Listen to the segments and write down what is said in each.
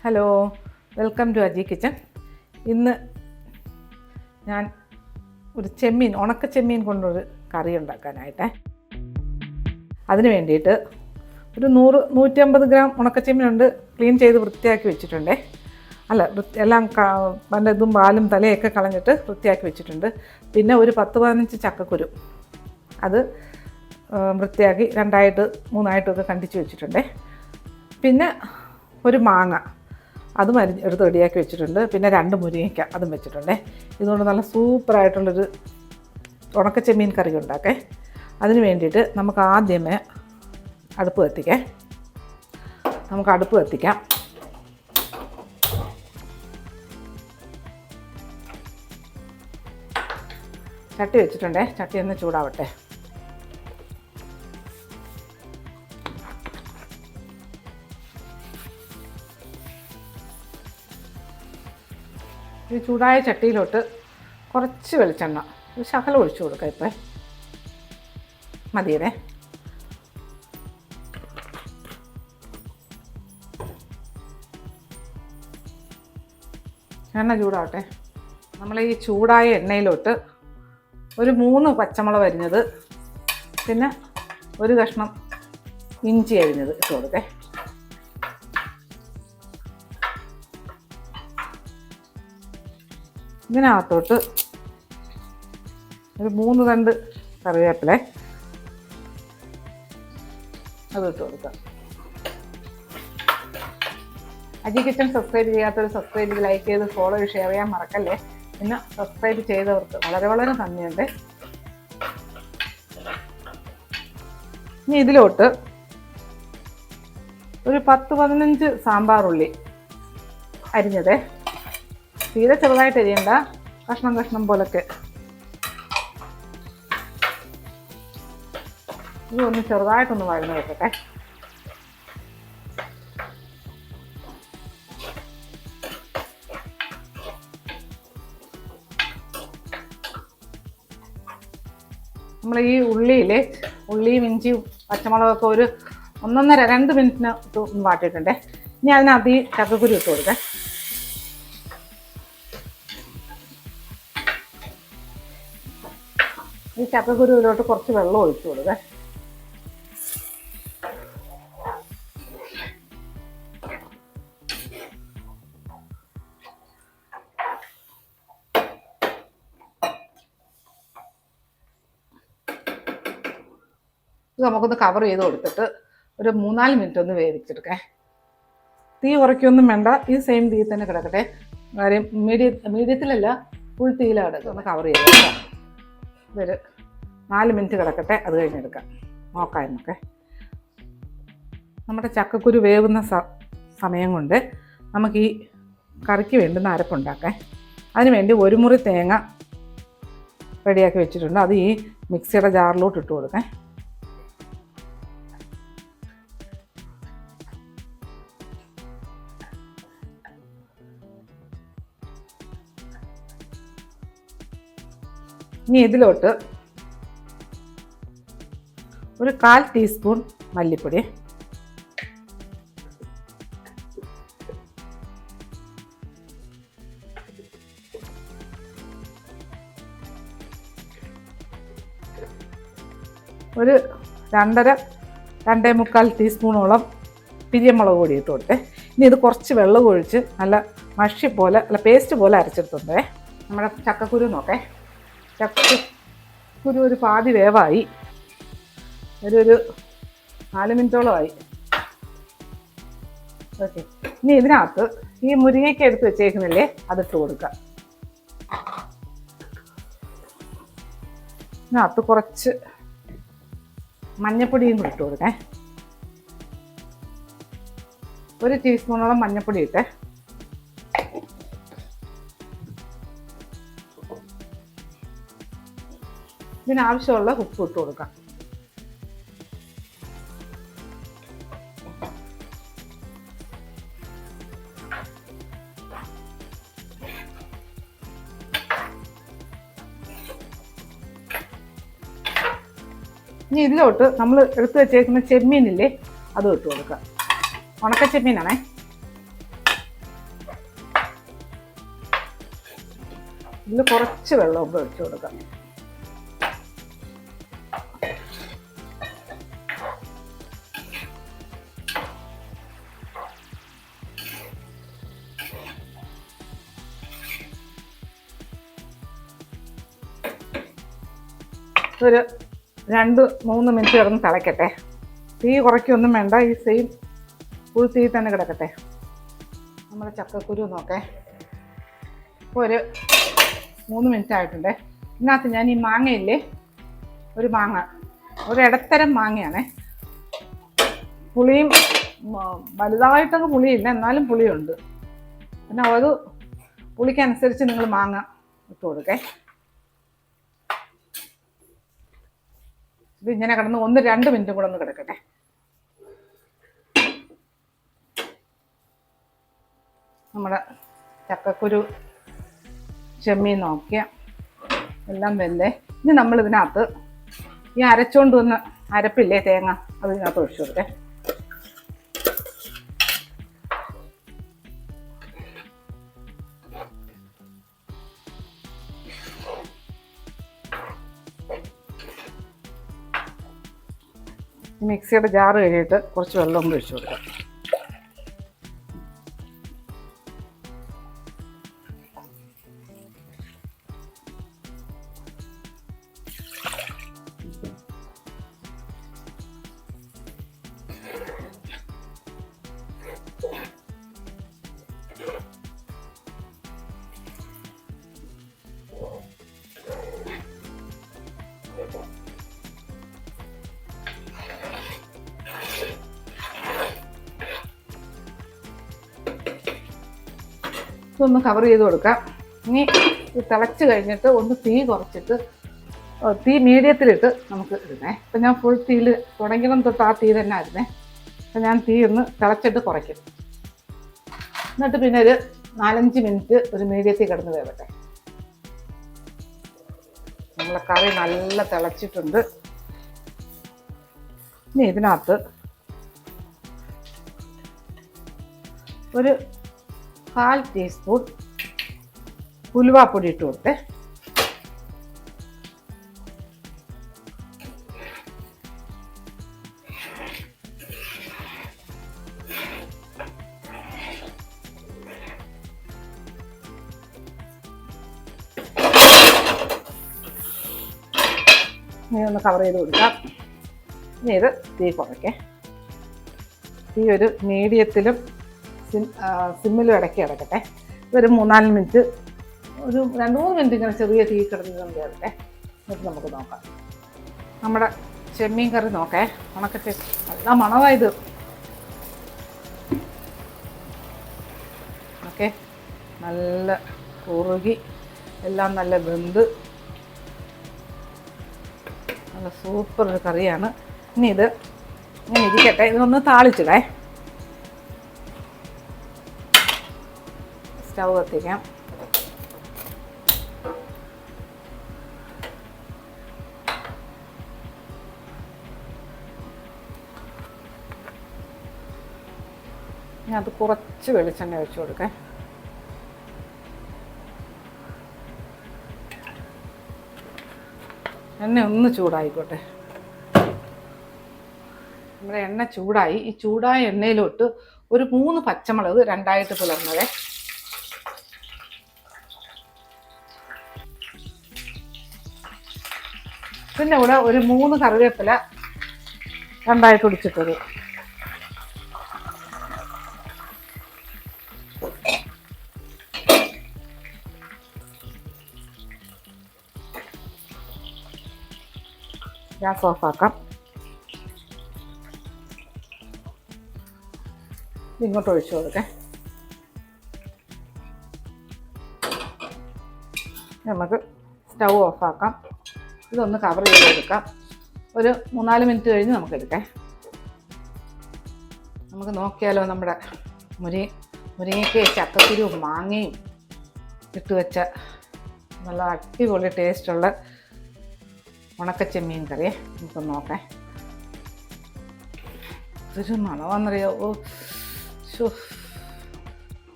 Hello, welcome to Aji kitchen. ഇന്ന് ഞാൻ ഒരു ഉണക്ക ചെമ്മീൻ കൊണ്ടൊരു കറി ഉണ്ടാക്കാനായിട്ടേ. അതിന് വേണ്ടിയിട്ട് ഒരു 100-150 ഗ്രാം ഉണക്ക ചെമ്മീനുണ്ട്. ക്ലീൻ ചെയ്ത് വൃത്തിയാക്കി വെച്ചിട്ടുണ്ടേ. എല്ലാം ഇതും പാലും തലയൊക്കെ കളഞ്ഞിട്ട് വൃത്തിയാക്കി വെച്ചിട്ടുണ്ട്. പിന്നെ ഒരു 10-15 ചക്കക്കുരു, അത് വൃത്തിയാക്കി 2-3 കണ്ടിച്ച് വെച്ചിട്ടുണ്ടേ. പിന്നെ ഒരു മാങ്ങ, അതും എടുത്ത് റെഡിയാക്കി വെച്ചിട്ടുണ്ട്. പിന്നെ 2 മുരിങ്ങയ്ക്ക, അതും വെച്ചിട്ടുണ്ടേ. ഇതുകൊണ്ട് നല്ല സൂപ്പറായിട്ടുള്ളൊരു ഉണക്ക ചെമ്മീൻ കറി ഉണ്ടാക്കേ. അതിന് വേണ്ടിയിട്ട് നമുക്ക് ആദ്യമേ അടുപ്പ് കത്തിക്കാം. ചട്ടി വെച്ചിട്ടുണ്ടേ. ചട്ടി ഒന്ന് ചൂടാവട്ടെ. ഈ ചൂടായ ചട്ടിയിലോട്ട് കുറച്ച് വെളിച്ചെണ്ണ, ഒരു ശകലം ഒഴിച്ചു കൊടുക്കാം. ഇപ്പം മതിയേ. എണ്ണ ചൂടാവട്ടെ. നമ്മൾ ഈ ചൂടായ എണ്ണയിലോട്ട് ഒരു 3 പച്ചമുളക് അരിഞ്ഞത്, പിന്നെ ഒരു കഷ്ണം ഇഞ്ചി അരിഞ്ഞത് ഇട്ട് കൊടുക്കേ. ഇതിനകത്തോട്ട് ഒരു 3 തണ്ട് കറിവേപ്പില, അത് ഇട്ട് കൊടുക്കാം. അജി കിച്ചൺ സബ്സ്ക്രൈബ് ചെയ്യാത്തവർ സബ്സ്ക്രൈബ് ചെയ്ത് ലൈക്ക് ചെയ്ത് ഫോളോ ചെയ്ത് ഷെയർ ചെയ്യാൻ മറക്കല്ലേ. പിന്നെ സബ്സ്ക്രൈബ് ചെയ്തവർക്ക് വളരെ വളരെ നന്ദിയുണ്ട്. ഇനി ഇതിലോട്ട് ഒരു 10-15 സാമ്പാർ ഉള്ളി അരിഞ്ഞതേ. തീരെ ചെറുതായിട്ട് അരിയണ്ട, കഷ്ണം പോലൊക്കെ. ഇതൊന്ന് ചെറുതായിട്ടൊന്ന് വഴന്ന് വെക്കട്ടെ. നമ്മൾ ഈ ഉള്ളിയും ഇഞ്ചിയും പച്ചമുളകൊക്കെ ഒരു 1-1.5-2 മിനിറ്റിന് വാട്ടിയിട്ടുണ്ടേ. ഇനി അതിനകത്ത് ഈ ചക്കക്കുരു ഇട്ട് കൊടുക്കാം. ഈ ചക്കക്കുരുവിലോട്ട് കുറച്ച് വെള്ളം ഒഴിച്ചു കൊടുക്കാം. ഇത് നമുക്കൊന്ന് കവർ ചെയ്ത് കൊടുത്തിട്ട് ഒരു 3-4 മിനിറ്റ് ഒന്ന് വേവിച്ചെടുക്കാം. തീ കുറയ്ക്കൊന്നും വേണ്ട, ഈ സെയിം തീ തന്നെ കിടക്കട്ടെ. കാര്യം മീഡിയത്തിലല്ല, ഫുൾ തീയിലാണ് കിടക്കുക. ഒന്ന് കവർ ചെയ്ത് കൊടുക്കാം. ഒരു 4 മിനിറ്റ് കിടക്കട്ടെ, അത് കഴിഞ്ഞെടുക്കാം. നോക്കാം എന്നൊക്കെ. നമ്മുടെ ചക്കക്കുരു വേവുന്ന സമയം കൊണ്ട് നമുക്ക് ഈ കറിക്ക് വേണ്ടുന്ന അരപ്പുണ്ടാക്കാം. അതിന് വേണ്ടി 1 മുറി തേങ്ങ റെഡിയാക്കി വെച്ചിട്ടുണ്ട്. അത് ഈ മിക്സിയുടെ ജാറിലോട്ട് ഇട്ട് കൊടുക്കാം. ഇനി ഇതിലോട്ട് ഒരു 1/4 ടീസ്പൂൺ മല്ലിപ്പൊടി, ഒരു 2-2.25 ടീസ്പൂണോളം പിരിയമുളക് പൊടി ഇട്ട് കൊടുത്തേ. ഇനി ഇത് കുറച്ച് വെള്ളം ഒഴിച്ച് നല്ല മഷി പോലെ, അല്ല പേസ്റ്റ് പോലെ അരച്ചെടുത്തുണ്ടേ. നമ്മുടെ ചക്കക്കുരു നോക്കേ. ചക്കക്കുരു ഒരു പാതി വേവായി, ഒരു 4 മിനിറ്റോളമായി. ഓക്കെ. ഇനി ഇതിനകത്ത് ഈ മുരിങ്ങയ്ക്ക എടുത്ത് വെച്ചേക്കുന്നില്ലേ, അതിട്ട് കൊടുക്കാം. ഇതിനകത്ത് കുറച്ച് മഞ്ഞപ്പൊടിയും കൂടി ഇട്ട് കൊടുക്കേ. 1 ടീസ്പൂണോളം മഞ്ഞപ്പൊടി ഇട്ടേ. ഇതിനാവശ്യമുള്ള ഉപ്പ് ഇട്ട് കൊടുക്കാം. ഇനി ഇതിലോട്ട് നമ്മൾ എടുത്ത് വെച്ചേക്കുന്ന ചെമ്മീനില്ലേ, അതും ഇട്ട് കൊടുക്കാം. ഉണക്ക ചെമ്മീനാണേ. ഇതിൽ കുറച്ച് വെള്ളമൊക്കെ ഒഴിച്ചു കൊടുക്കാം. ഒരു 2-3 മിനിറ്റ് കിടന്ന് തിളയ്ക്കട്ടെ. തീ കുറയ്ക്കൊന്നും വേണ്ട, ഈ സെയിം ഫുൾ തീ തന്നെ കിടക്കട്ടെ. നമ്മുടെ ചക്കക്കുരു നോക്കേ, ഇപ്പോൾ ഒരു 3 മിനിറ്റ് ആയിട്ടുണ്ട്. ഇതിനകത്ത് ഞാൻ ഈ മാങ്ങയില്ലേ, ഒരു മാങ്ങ, ഒരു ഇടത്തരം മാങ്ങയാണേ. പുളിയും വലുതായിട്ടൊക്കെ പുളിയില്ല, എന്നാലും പുളിയുണ്ട്. പിന്നെ അത് പുളിക്കനുസരിച്ച് നിങ്ങൾ മാങ്ങ ഇട്ട് കൊടുക്കേ. ഇത് ഇങ്ങനെ കിടന്ന് 1-2 മിനിറ്റും കൂടെ ഒന്ന് കിടക്കട്ടെ. നമ്മുടെ ചക്കക്കുരു ചെമ്മീൻ നോക്കിയ എല്ലാം വെന്തേ. ഇനി നമ്മൾ ഇതിനകത്ത് ഈ അരച്ചോണ്ട് വന്ന് അരപ്പില്ലേ, തേങ്ങ, അത് ഇതിനകത്ത് ഒഴിച്ചു കൊടുക്കേ. മിക്സിയുടെ ജാറ് കഴിയിട്ട് കുറച്ച് വെള്ളം ഒഴിച്ചു കൊടുക്കാം. ഇതൊന്ന് കവർ ചെയ്ത് കൊടുക്കാം. ഇനി ഇത് തിളച്ച് കഴിഞ്ഞിട്ട് ഒന്ന് തീ കുറച്ചിട്ട്, തീ മീഡിയത്തിലിട്ട് നമുക്ക് ഇടുന്നേ. ഇപ്പം ഞാൻ ഫുൾ തീയിൽ തുടങ്ങിയതും തൊട്ട് ആ തീ തന്നെ ആയിരുന്നേ. അപ്പം ഞാൻ തീ ഒന്ന് തിളച്ചിട്ട് കുറയ്ക്കും. എന്നിട്ട് പിന്നെ ഒരു 4-5 മിനിറ്റ് ഒരു മീഡിയത്തിൽ കിടന്ന് വേവട്ടെ. നമ്മളെ കറി നല്ല തിളച്ചിട്ടുണ്ട്. ഇനി ഇതിനകത്ത് ഒരു 1/4 ടീസ്പൂൺ ഉലുവാപ്പൊടി ഇട്ട് കൊടുത്തേ. ഇനി ഒന്ന് കവർ ചെയ്ത് കൊടുക്കാം. ഇനി ഇത് തീ കുറയ്ക്കേ. തീ ഒരു മീഡിയത്തിലും സിമ്മിലും ഇടയ്ക്ക് കിടക്കട്ടെ. ഒരു 3-4 മിനിറ്റ്, ഒരു 2-3 മിനിറ്റ് ഇങ്ങനെ ചെറിയ തീ കിടന്ന് കയറട്ടെ. എന്നിട്ട് നമുക്ക് നോക്കാം. നമ്മുടെ ചെമ്മീൻ കറി നോക്കേ, ഉണക്കത്തെ നല്ല മണമായത്. ഓക്കെ, നല്ല കുറുകി എല്ലാം നല്ല വെന്ത് നല്ല സൂപ്പർ ഒരു കറിയാണ്. ഇനി ഇത് ഇങ്ങനെ ഇരിക്കട്ടെ. ഇതൊന്ന് താളിച്ചിടേ. സ്റ്റൗ കത്തിക്കാം. ഇനി അത് കുറച്ച് വെളിച്ചെണ്ണ ഒഴിച്ച് കൊടുക്കാം. എണ്ണ ഒന്ന് ചൂടായിക്കോട്ടെ. നമ്മുടെ എണ്ണ ചൂടായി. ഈ ചൂടായ എണ്ണയിലോട്ട് ഒരു 3 പച്ചമുളക് 2ആയിട്ട് പിളർന്നതേ. പിന്നെ ഇവിടെ ഒരു 3 കറിവേപ്പില 2ആയിട്ട് ഒടിച്ചിട്ടത്. ഗ്യാസ് ഓഫാക്കാം. ഇങ്ങോട്ട് ഒഴിച്ചു കൊടുക്കേ. നമുക്ക് സ്റ്റൗ ഓഫാക്കാം. ഇതൊന്ന് കവർ ചെയ്ത് എടുക്കാം. ഒരു 3-4 മിനിറ്റ് കഴിഞ്ഞ് നമുക്ക് എടുക്കാം. നമുക്ക് നോക്കിയാലോ, നമ്മുടെ മുരിങ്ങയ്ക്കയും ചക്കക്കുരുവും മാങ്ങയും ഇട്ട് വെച്ച നല്ല അടിപൊളി ടേസ്റ്റുള്ള ഉണക്കച്ചെമ്മീൻ കറിയെ നമുക്കൊന്ന് നോക്കാം. ഇതൊരു മണമാണെന്നറിയോ. ഓ ശോ,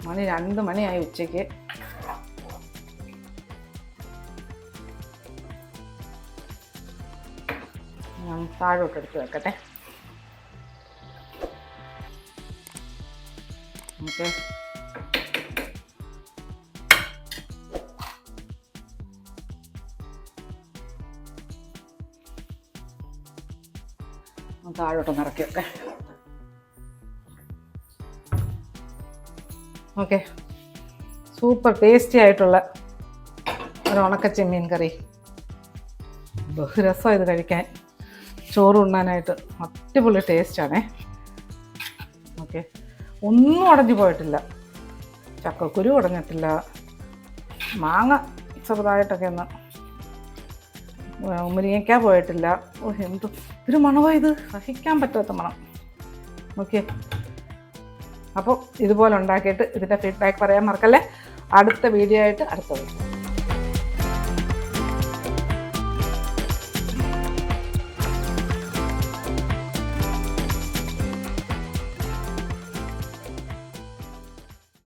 മണി 2 മണിയായി ഉച്ചയ്ക്ക്. താഴോട്ട് എടുത്ത് വെക്കട്ടെ. ഓക്കെ, താഴോട്ടൊന്ന് ഇറക്കി വെക്കെ. ഓക്കെ, സൂപ്പർ ടേസ്റ്റി ആയിട്ടുള്ള ഒരു ഉണക്കച്ചെമ്മീൻ കറി. ബഹുരസം ഇത് കഴിക്കാൻ, ചോറ് ഉണ്ണാനായിട്ട് അടിപൊളി ടേസ്റ്റാണേ. ഓക്കെ, ഒന്നും ഉടഞ്ഞു പോയിട്ടില്ല, ചക്കക്കുരു ഉടഞ്ഞിട്ടില്ല, മാങ്ങ ചെറുതായിട്ടൊക്കെ ഒന്ന് മുരിങ്ങയ്ക്ക പോയിട്ടില്ല. ഓ, എന്ത് ഒരു മണമോ ഇത്, സഹിക്കാൻ പറ്റാത്ത മണം. ഓക്കെ, അപ്പോൾ ഇതുപോലെ ഉണ്ടാക്കിയിട്ട് ഇതിൻ്റെ ഫീഡ്ബാക്ക് പറയാൻ മറക്കല്ലേ. അടുത്ത വീഡിയോ ആയിട്ട് അടുത്ത വീഡിയോ.